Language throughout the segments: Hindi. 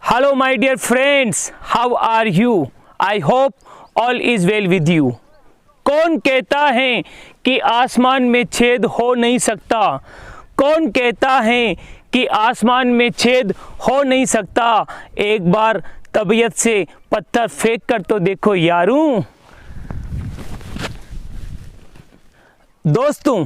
Hello my dear friends, how are you? I hope all is well with you. कौन कहता है कि आसमान में छेद हो नहीं सकता? कौन कहता है कि आसमान में छेद हो नहीं सकता? एक बार तबीयत से पत्थर फेंक कर तो देखो यारू। दोस्तों,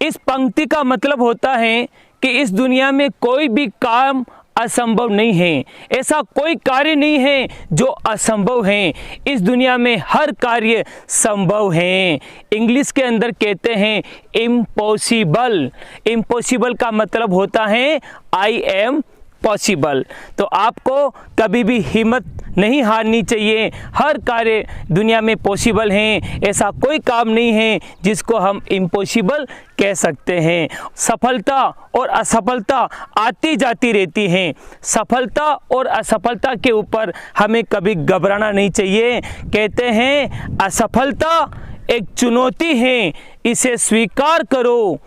इस पंक्ति का मतलब होता है कि इस दुनिया में कोई भी काम असंभव नहीं है। ऐसा कोई कार्य नहीं है जो असंभव है। इस दुनिया में हर कार्य संभव है। इंग्लिश के अंदर कहते हैं इम्पॉसिबल। इम्पॉसिबल का मतलब होता है आई एम पॉसिबल। तो आपको कभी भी हिम्मत नहीं हारनी चाहिए। हर कार्य दुनिया में पॉसिबल हैं। ऐसा कोई काम नहीं है जिसको हम इम्पॉसिबल कह सकते हैं। सफलता और असफलता आती जाती रहती हैं। सफलता और असफलता के ऊपर हमें कभी घबराना नहीं चाहिए। कहते हैं असफलता एक चुनौती है, इसे स्वीकार करो।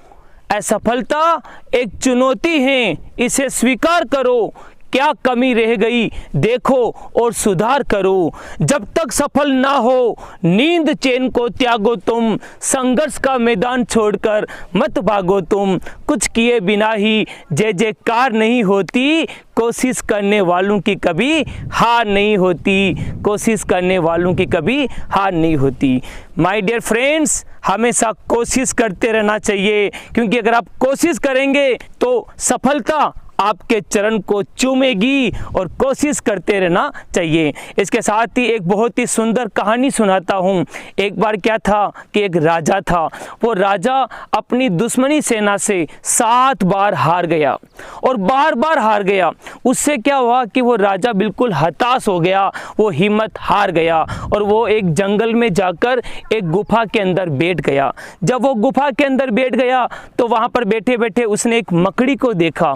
असफलता एक चुनौती है, इसे स्वीकार करो। क्या कमी रह गई देखो और सुधार करो। जब तक सफल ना हो नींद चैन को त्यागो तुम। संघर्ष का मैदान छोड़कर मत भागो तुम। कुछ किए बिना ही जय जयकार नहीं होती। कोशिश करने वालों की कभी हार नहीं होती। कोशिश करने वालों की कभी हार नहीं होती। माय डियर फ्रेंड्स, हमेशा कोशिश करते रहना चाहिए, क्योंकि अगर आप कोशिश करेंगे तो सफलता आपके चरण को चूमेगी। और कोशिश करते रहना चाहिए। इसके साथ ही एक बहुत ही सुंदर कहानी सुनाता हूँ। एक बार क्या था कि एक राजा था। वो राजा अपनी दुश्मनी सेना से 7 बार हार गया और बार बार हार गया। उससे क्या हुआ कि वो राजा बिल्कुल हताश हो गया। वो हिम्मत हार गया और वो एक जंगल में जाकर एक गुफा के अंदर बैठ गया। जब वो गुफा के अंदर बैठ गया तो वहाँ पर बैठे बैठे उसने एक मकड़ी को देखा।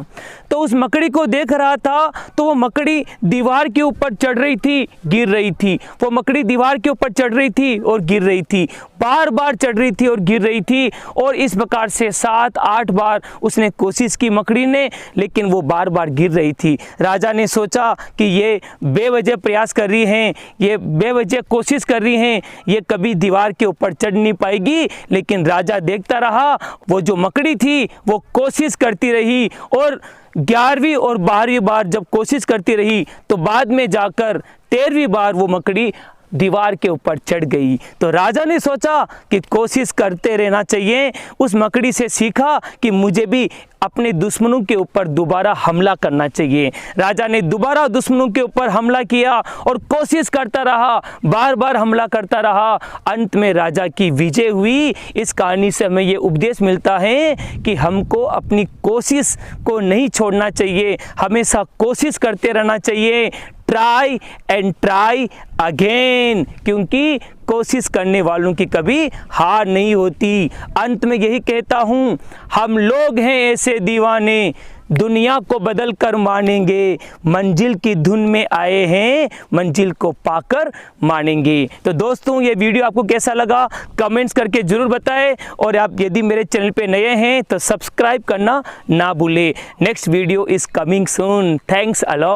तो उस मकड़ी को देख रहा था तो वो मकड़ी दीवार के ऊपर चढ़ रही थी, गिर रही थी। वो मकड़ी दीवार के ऊपर चढ़ रही थी और गिर रही थी। बार बार चढ़ रही थी और गिर रही थी। और इस प्रकार से 7-8 बार उसने कोशिश की मकड़ी ने, लेकिन वो बार बार गिर रही थी। राजा ने सोचा कि ये बेवजह प्रयास कर रही हैं, ये बेवजह कोशिश कर रही हैं, ये कभी दीवार के ऊपर चढ़ नहीं पाएगी। लेकिन राजा देखता रहा। वो जो मकड़ी थी वो कोशिश करती रही और 11वीं और 12वीं बार जब कोशिश करती रही तो बाद में जाकर 13वीं बार वो मकड़ी दीवार के ऊपर चढ़ गई। तो राजा ने सोचा कि कोशिश करते रहना चाहिए। उस मकड़ी से सीखा कि मुझे भी अपने दुश्मनों के ऊपर दोबारा हमला करना चाहिए। राजा ने दोबारा दुश्मनों के ऊपर हमला किया और कोशिश करता रहा, बार बार हमला करता रहा। अंत में राजा की विजय हुई। इस कहानी से हमें ये उपदेश मिलता है कि हमको अपनी कोशिश को नहीं छोड़ना चाहिए, हमेशा कोशिश करते रहना चाहिए। ट्राई एंड ट्राई अगेन, क्योंकि कोशिश करने वालों की कभी हार नहीं होती। अंत में यही कहता हूँ, हम लोग हैं ऐसे दीवाने, दुनिया को बदल कर मानेंगे। मंजिल की धुन में आए हैं, मंजिल को पाकर मानेंगे। तो दोस्तों, ये वीडियो आपको कैसा लगा कमेंट्स करके ज़रूर बताएं। और आप यदि मेरे चैनल पे नए हैं तो सब्सक्राइब करना ना भूलें। Next video is coming soon. Thanks a lot.